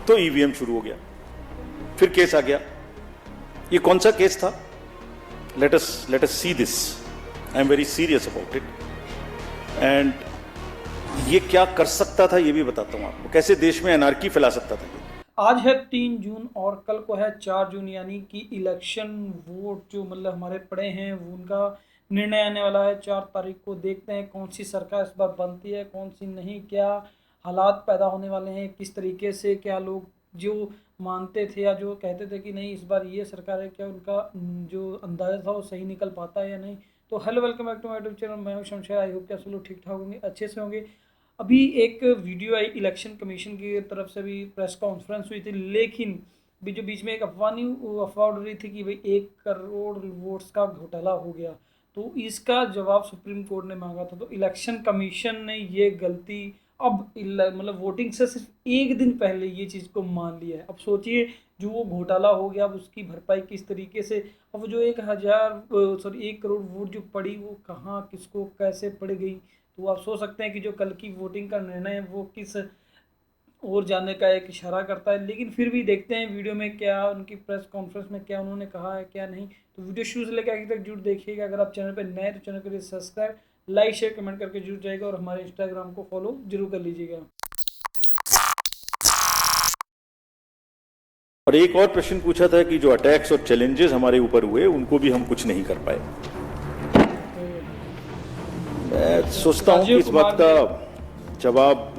तो ईवीएम शुरू हो गया, फिर केस आ गया। ये कौन सा केस था? Let us see this. I am very serious about it. And ये क्या कर सकता था ये भी बताता हूं आपको, कैसे देश में एनार्की फैला सकता था। आज है 3 जून और कल को है 4 जून, यानी कि इलेक्शन वोट जो मतलब हमारे पड़े हैं वो उनका निर्णय आने वाला है 4 तारीख को। देखते हैं कौन सी सरकार इस बार बनती है, कौन सी नहीं, क्या हालात पैदा होने वाले हैं, किस तरीके से, क्या लोग जो मानते थे या जो कहते थे कि नहीं इस बार ये सरकार है, क्या उनका जो अंदाज़ा था वो सही निकल पाता है या नहीं। तो hello, welcome back to my YouTube channel. मैं हूं शमशेर। आई होप कि आप सब लोग ठीक ठाक होंगे, अच्छे से होंगे। अभी एक वीडियो आई इलेक्शन कमीशन की तरफ से, भी प्रेस कॉन्फ्रेंस हुई थी, लेकिन भी जो बीच में एक अफवाह उड़ रही थी कि भाई 1 करोड़ वोट्स का घोटाला हो गया, तो इसका जवाब सुप्रीम कोर्ट ने मांगा था। तो इलेक्शन कमीशन ने ये गलती अब मतलब वोटिंग से सिर्फ एक दिन पहले ये चीज़ को मान लिया है। अब सोचिए जो वो घोटाला हो गया अब उसकी भरपाई किस तरीके से, अब जो 1 करोड़ वोट जो पड़ी वो कहाँ किसको कैसे पड़ गई। तो आप सोच सकते हैं कि जो कल की वोटिंग का निर्णय है वो किस ओर जाने का एक इशारा करता है। लेकिन फिर भी देखते हैं वीडियो में क्या उनकी प्रेस कॉन्फ्रेंस में क्या उन्होंने कहा है क्या नहीं। तो वीडियो शुरू से लेकर आखिर तक जरूर देखिएगा। अगर आप चैनल पर नए हैं तो चैनल को सब्सक्राइब, लाइक, शेयर, कमेंट करके जरूर जाएगा और हमारे इंस्टाग्राम को फॉलो जरूर कर लीजिएगा। और एक और प्रश्न पूछा था कि जो अटैक्स और चैलेंजेस हमारे ऊपर हुए उनको भी हम कुछ नहीं कर पाए। मैं सोचता हूं कि इस बात का जवाब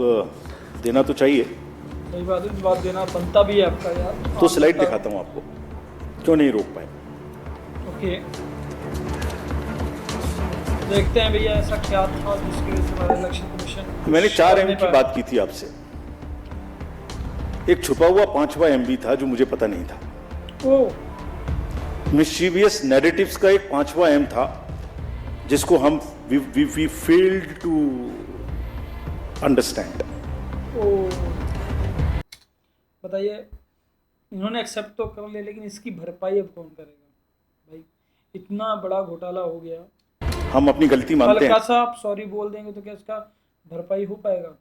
देना तो चाहिए। सही बात है, जवाब देना बनता भी है आपका यार। तो स्लाइड दिखाता हूं आपको, क्यों नहीं रोक पाए। ओके, देखते हैं भैया ऐसा क्या था जिसकी वजह से हमारा इलेक्शन कमीशन। मैंने 4M की बात की थी आपसे। एक छुपा हुआ 5वां MB था जो मुझे पता नहीं था। ओ, मिस्चीवियस नैरेटिव्स का एक 5वां M था जिसको हम वी फेल्ड टू अंडरस्टैंड। ओ, बताइए, इन्होंने एक्सेप्ट तो कर लिया लेकिन इसकी भरपाई अब कौन करेगा भाई? इतना बड़ा घोटाला हो गया। हम अपनी गलती मानते हैं। हल्का सा आप सॉरी बोल देंगे तो क्या इसका भरपाई हो पाएगा?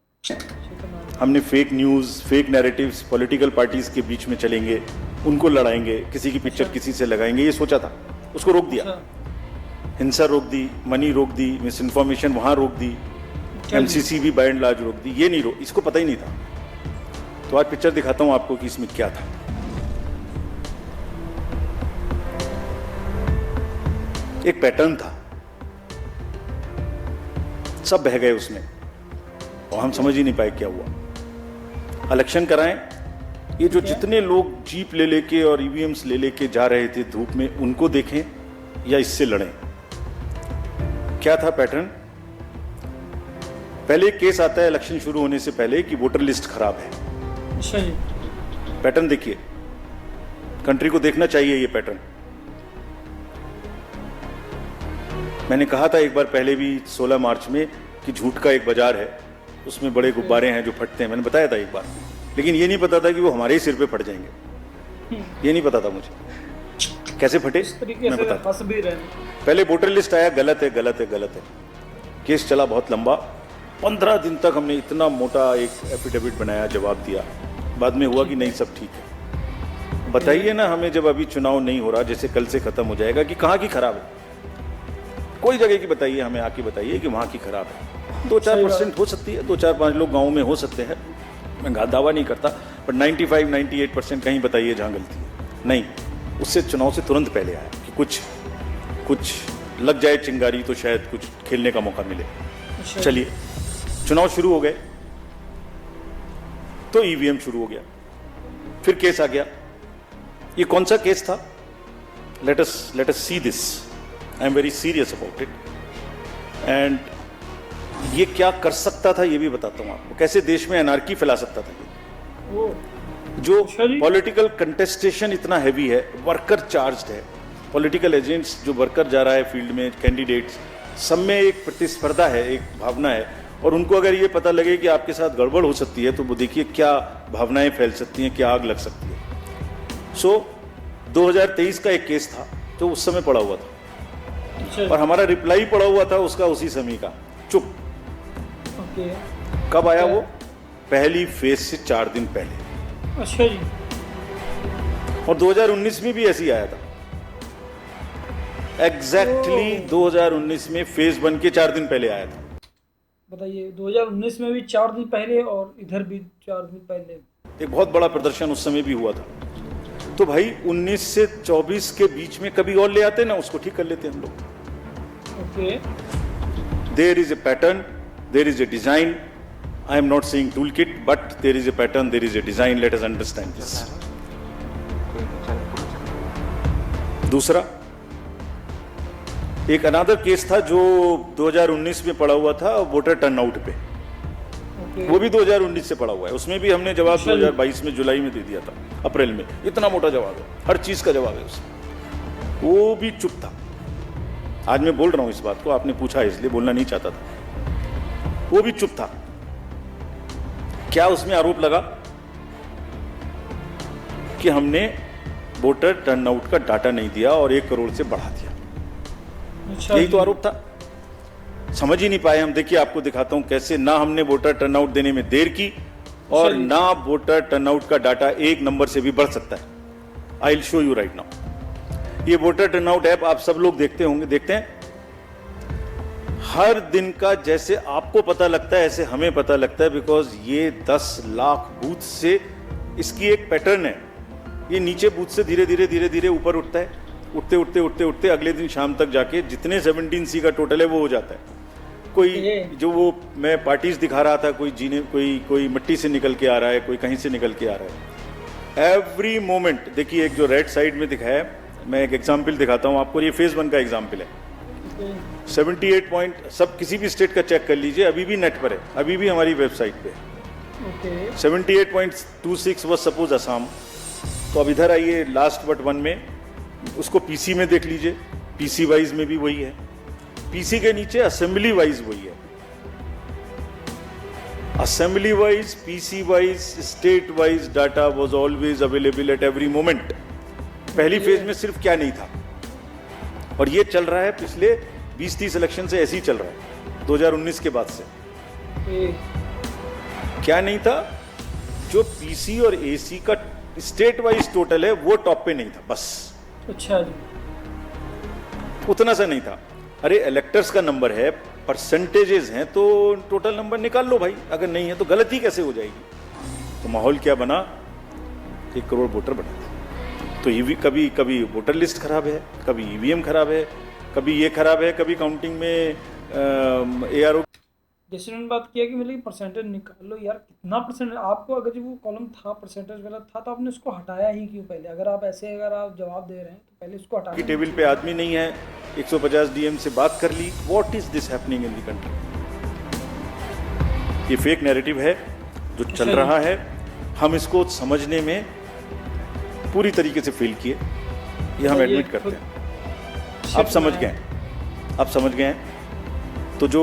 हमने fake news, fake narratives political parties के बीच में चलेंगे, उनको लड़ाएंगे, किसी की पिक्चर किसी से लगाएंगे, ये सोचा था। उसको रोक दिया। हिंसा रोक दी, मनी रोक दी, मिस इन्फॉर्मेशन वहां रोक दी, MCC भी बाय एंड लार्ज रोक दी। ये नहीं इसको पता ही नहीं था। तो आज पिक्चर दिखाता हूं आपको कि इसमें क्या था। एक पैटर्न था, सब बह गए उसमें और हम समझ ही नहीं पाए क्या हुआ। इलेक्शन कराएं, ये जो जितने लोग जीप ले लेके और EVMs ले लेके जा रहे थे धूप में, उनको देखें या इससे लड़ें। क्या था पैटर्न? पहले केस आता है इलेक्शन शुरू होने से पहले कि वोटर लिस्ट खराब है। अच्छा जी। पैटर्न देखिए, कंट्री को देखना चाहिए ये पैटर्न। मैंने कहा था एक बार पहले भी 16 मार्च में कि झूठ का एक बाजार है, उसमें बड़े गुब्बारे हैं जो फटते हैं। मैंने बताया था एक बार, लेकिन ये नहीं पता था कि वो हमारे ही सिर पे फट जाएंगे। ये नहीं पता था मुझे कैसे फटे। मैं बताता हूं। पहले वोटर लिस्ट आया, गलत है गलत है गलत है। केस चला बहुत लंबा, 15 दिन तक हमने इतना मोटा एक एफिडेविट बनाया, जवाब दिया। बाद में हुआ कि नहीं सब ठीक है। बताइए ना हमें, जब अभी चुनाव नहीं हो रहा, जैसे कल से खत्म हो जाएगा, कि कहाँ की खराब है? कोई जगह की बताइए, हमें आके बताइए कि वहाँ की खराब है। 2-4% हो सकती है, 2-4-5 लोग गाँव में हो सकते हैं, मैं दावा नहीं करता, पर 95-98% कहीं बताइए जहाँ गलती है। नहीं, उससे चुनाव से तुरंत पहले आया कि कुछ लग जाए चिंगारी तो शायद कुछ खेलने का मौका मिले। चलिए, चुनाव शुरू हो गए तो EVM शुरू हो गया, फिर केस आ गया। ये कौन सा केस था? Let us see this. I am very serious about it. And ये क्या कर सकता था ये भी बताता हूं आपको, कैसे देश में एनार्की फैला सकता था ये। जो पॉलिटिकल कंटेस्टेशन इतना हैवी है, वर्कर चार्ज्ड है, पॉलिटिकल एजेंट्स जो वर्कर जा रहा है फील्ड में, कैंडिडेट्स, सब में एक प्रतिस्पर्धा है, एक भावना है। और उनको अगर ये पता लगे कि आपके साथ गड़बड़ हो सकती है तो वो देखिए क्या भावनाएं फैल सकती हैं, क्या आग लग सकती है। सो 2023 का एक केस था जो उस समय पड़ा हुआ था, और हमारा रिप्लाई पड़ा हुआ था उसका उसी समय का, चुप। कब आया वो? पहली फेज से 4 दिन पहले। अच्छा जी। और 2019 में भी ऐसे ही आया था एग्जैक्टली। 2019 में फेज 1 के 4 दिन पहले आया था। बताइए 2019 में भी 4 दिन पहले और इधर भी 4 दिन पहले। एक बहुत बड़ा प्रदर्शन उस समय भी हुआ था। तो भाई 19 से 24 के बीच में कभी और ले आते ना, उसको ठीक कर लेते हम लोग। Okay. There is a pattern, there is a design. I am not saying tool kit, but there is a pattern, there is a design, let us understand this. दूसरा, एक अनदर केस था जो 2019 में पड़ा हुआ था वोटर टर्नआउट पे, okay. वो भी 2019 से पड़ा हुआ है। उसमें भी हमने जवाब अच्छा जी। 2022 में जुलाई में दे दिया था, अप्रैल में। इतना मोटा जवाब है, हर चीज का जवाब है उसमें। वो भी चुप था। आज मैं बोल रहा हूं इस बात को, आपने पूछा इसलिए बोलना नहीं चाहता था। वो भी चुप था। क्या उसमें आरोप लगा कि हमने वोटर टर्नआउट का डाटा नहीं दिया और 1 करोड़ से बढ़ा दिया। अच्छा यही जी। तो आरोप था। समझ ही नहीं पाए हम। देखिए आपको दिखाता हूं कैसे ना हमने वोटर टर्नआउट देने में देर की और सही। ना वोटर टर्नआउट का डाटा 1 नंबर से भी बढ़ सकता है। I will show you right now. ये वोटर टर्नआउट ऐप आप सब लोग देखते होंगे, देखते हैं। हर दिन का जैसे आपको पता लगता है ऐसे हमें पता लगता है, बिकॉज ये 10 लाख बूथ से इसकी एक पैटर्न है। ये नीचे बूथ से धीरे धीरे ऊपर उठता है, उठते अगले दिन शाम तक जाके जितने 17C का टोटल है वो हो जाता है। कोई जो वो मैं पार्टीज दिखा रहा था, कोई मिट्टी से निकल के आ रहा है, कोई कहीं से निकल के आ रहा है। एवरी मोमेंट देखिए, एक जो राइट साइड में दिखाया है, मैं एक एग्जाम्पल दिखाता हूँ आपको। ये फेज 1 का एग्जाम्पल है। 78 पॉइंट, सब किसी भी स्टेट का चेक कर लीजिए, अभी भी नेट पर है, अभी भी हमारी वेबसाइट पे है। ओके। 78.26 was suppose Assam. तो अब इधर आइए लास्ट बट 1 में, उसको पीसी में देख लीजिए। पीसी वाइज में भी वही है, पीसी के नीचे असेंबली वाइज वही है। Assembly wise, PC wise, state wise data was always available at every moment. पहली फेज में सिर्फ क्या नहीं था, और ये चल रहा है पिछले 20-30 इलेक्शन से, ऐसे ही चल रहा है 2019 के बाद से। ओके। क्या नहीं था? जो पीसी और एसी का स्टेट वाइज टोटल है वो टॉप पे नहीं था, बस अच्छा जी। उतना सा नहीं था। अरे इलेक्टर्स का नंबर है, परसेंटेजेस हैं, तो टोटल नंबर निकाल लो भाई। अगर नहीं है तो गलती कैसे हो जाएगी? तो माहौल क्या बना? 1 करोड़ वोटर बना दिया। तो ये कभी कभी वोटर लिस्ट खराब है, कभी ईवीएम खराब है, कभी ये खराब है, कभी काउंटिंग में एआरओ। जैसे उन्होंने बात किया कि मतलब परसेंटेज निकाल लो, यार कितना परसेंट आपको, अगर जो वो कॉलम था परसेंटेज वाला था तो आपने उसको हटाया ही क्यों पहले? अगर आप जवाब दे रहे हैं तो पहले उसको हटाना। की टेबल पे आदमी नहीं है, 150 डीएम से बात कर ली। What is this happening in the country? ये फेक नैरेटिव है जो चल अच्छा। रहा है। हम इसको समझने में पूरी तरीके से फेल किए, ये हम ये एडमिट करते खुद हैं। आप समझ गए हैं, आप समझ गए हैं। तो जो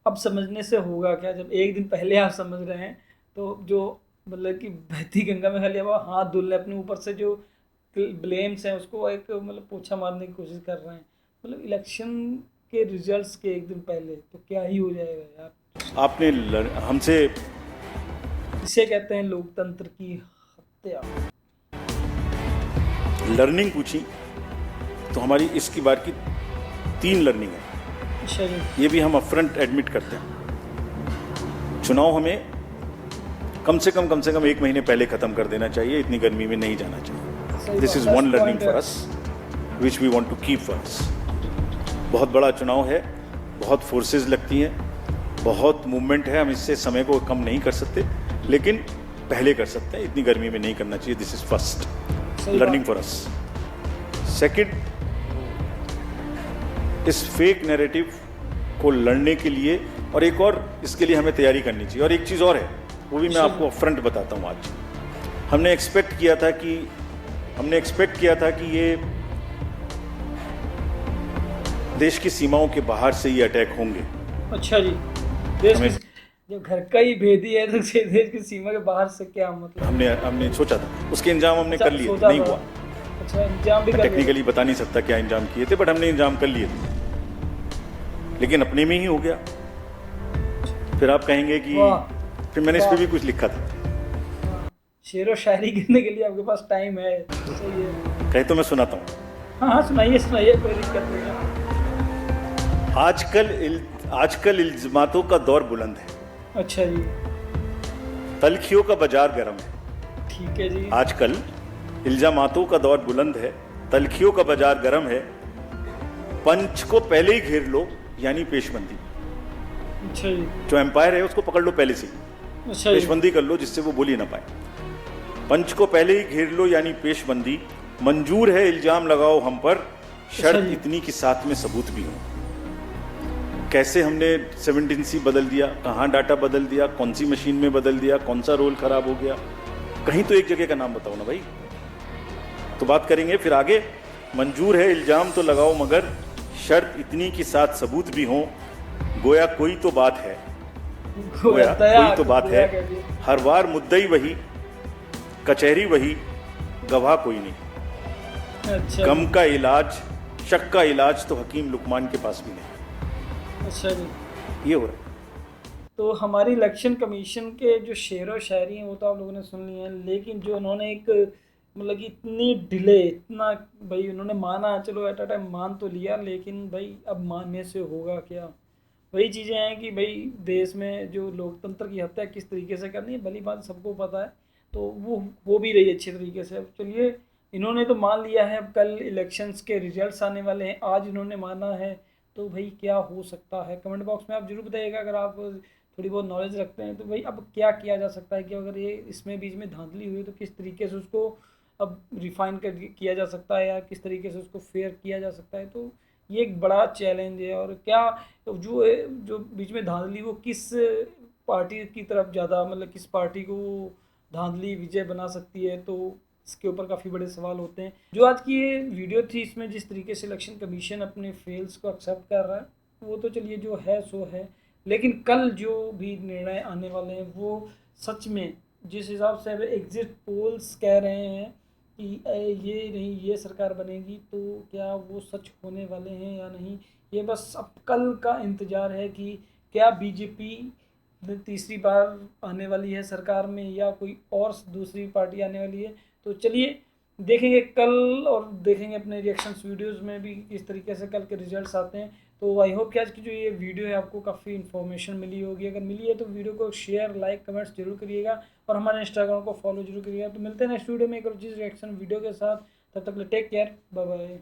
अब समझने से होगा क्या? जब एक दिन पहले आप समझ रहे हैं तो जो मतलब कि बहती गंगा में खाली अब हाथ धुल रहे, अपने ऊपर से जो ब्लेम्स हैं उसको एक मतलब पोछा मारने की कोशिश कर रहे हैं। मतलब इलेक्शन के रिजल्ट्स के एक दिन पहले तो क्या ही हो जाएगा यार। आपने हमसे इसे कहते हैं लोकतंत्र की हत्या। लर्निंग पूछी तो हमारी इसकी बार की 3 लर्निंग है। अच्छा जी। ये भी हम अपफ्रंट एडमिट करते हैं। चुनाव हमें कम से कम 1 महीने पहले खत्म कर देना चाहिए। इतनी गर्मी में नहीं जाना चाहिए। This is one learning for us which we want to keep for us. बहुत बड़ा चुनाव है, बहुत फोर्सेस लगती हैं, बहुत मूवमेंट है। हम इससे समय को कम नहीं कर सकते, लेकिन पहले कर सकते हैं। इतनी गर्मी में नहीं करना चाहिए। This is first learning for us. Second, इस फेक नैरेटिव को लड़ने के लिए और एक और इसके लिए हमें तैयारी करनी चाहिए। और एक चीज़ और है, वो भी मैं आपको फ्रंट बताता हूँ आज। हमने एक्सपेक्ट किया था कि ये देश की सीमाओं के बाहर से ये अटैक होंगे। अच्छा जी। जो घर का ही भेदी है तो देश की सीमा के बाहर से क्या मतलब? हमने सोचा था, उसके इंतजाम हमने कर लिए, नहीं हुआ। अच्छा, इंतजाम भी कर लिया। टेक्निकली बता नहीं सकता क्या इंतजाम किए थे, बट हमने इंतजाम कर लिए थे, लेकिन अपने में ही हो गया। फिर आप कहेंगे कि फिर मैंने इस पर भी कुछ लिखा था। शेर व शायरी करने के लिए आपके पास टाइम है, तो सही है। कहे तो मैं सुनाता हूँ। हाँ हाँ, सुनाइए सुनाइए, कोई दिक्कत नहीं है। आजकल इल्ज़ामातों का दौर बुलंद है, अच्छा जी, तलखियों का बाजार गर्म है। ठीक है जी। आजकल इल्ज़ामातों का दौर बुलंद है, तलखियों का बाजार गर्म है। पंच को पहले ही घेर लो यानी पेशबंदी। अच्छा जी। जो एम्पायर है उसको पकड़ लो पहले से ही, अच्छा जी। पेशबंदी कर लो जिससे वो बोल ही ना पाए। पंच को पहले ही घेर लो यानी पेशबंदी। मंजूर है इल्जाम लगाओ हम पर, शर्त जी। इतनी कि साथ में सबूत भी हो। कैसे हमने 17C बदल दिया, कहाँ डाटा बदल दिया, कौन सी मशीन में बदल दिया, कौन सा रोल खराब हो गया, कहीं तो एक जगह का नाम बताओ ना भाई। तो बात करेंगे फिर आगे। मंजूर है इल्जाम तो लगाओ मगर शर्त इतनी कि साथ सबूत भी हो। गोया कोई तो बात है, गोया कोई तो बात है। हर बार मुद्दई वही, कचहरी वही, गवाह कोई नहीं। अच्छा गम का इलाज, शक का इलाज तो हकीम लुकमान के पास भी नहीं। अच्छा जी। ये हो रहा है। तो हमारी इलेक्शन कमीशन के जो शेर व शायरी हैं वो तो आप लोगों ने सुन लिए हैं, लेकिन जो उन्होंने एक मतलब कि इतनी डिले, इतना भाई उन्होंने माना, चलो एट अ टाइम मान तो लिया, लेकिन भाई अब मानने से होगा क्या। वही चीज़ें हैं कि भाई देश में जो लोकतंत्र की हत्या किस तरीके से करनी है भली बात सबको पता है, तो वो हो भी रही है अच्छे तरीके से। अब चलिए, इन्होंने तो मान लिया है, अब कल इलेक्शंस के रिजल्ट्स आने वाले हैं, आज इन्होंने माना है, तो भाई क्या हो सकता है कमेंट बॉक्स में आप जरूर बताइएगा। अगर आप थोड़ी बहुत नॉलेज रखते हैं तो भाई अब क्या किया जा सकता है, कि अगर ये इसमें बीच में धांधली हुई तो किस तरीके से उसको अब रिफाइन कर किया जा सकता है, या किस तरीके से उसको फेयर किया जा सकता है। तो ये एक बड़ा चैलेंज है। और क्या जो जो बीच में धांधली, वो किस पार्टी की तरफ ज़्यादा, मतलब किस पार्टी को धांधली विजय बना सकती है, तो इसके ऊपर काफ़ी बड़े सवाल होते हैं। जो आज की ये वीडियो थी, इसमें जिस तरीके से इलेक्शन कमीशन अपने फेल्स को एक्सेप्ट कर रहा है, वो तो चलिए जो है सो है, लेकिन कल जो भी निर्णय आने वाले हैं वो सच में, जिस हिसाब से अब एग्जिट पोल्स कह रहे हैं कि ये नहीं ये सरकार बनेगी, तो क्या वो सच होने वाले हैं या नहीं, ये बस अब कल का इंतज़ार है कि क्या बीजेपी तीसरी बार आने वाली है सरकार में, या कोई और दूसरी पार्टी आने वाली है। तो चलिए देखेंगे कल, और देखेंगे अपने रिएक्शंस वीडियोस में भी किस तरीके से कल के रिजल्ट्स आते हैं। तो आई होप कि आज की जो ये वीडियो है आपको काफ़ी इन्फॉर्मेशन मिली होगी। अगर मिली है तो वीडियो को शेयर, लाइक, कमेंट्स जरूर करिएगा, और हमारे इंस्टाग्राम को फॉलो जरूर करिएगा। तो मिलते हैं नेक्स्ट वीडियो में एक और चीज़ रिएक्शन वीडियो के साथ। तब तक टेक केयर, बाय बाय।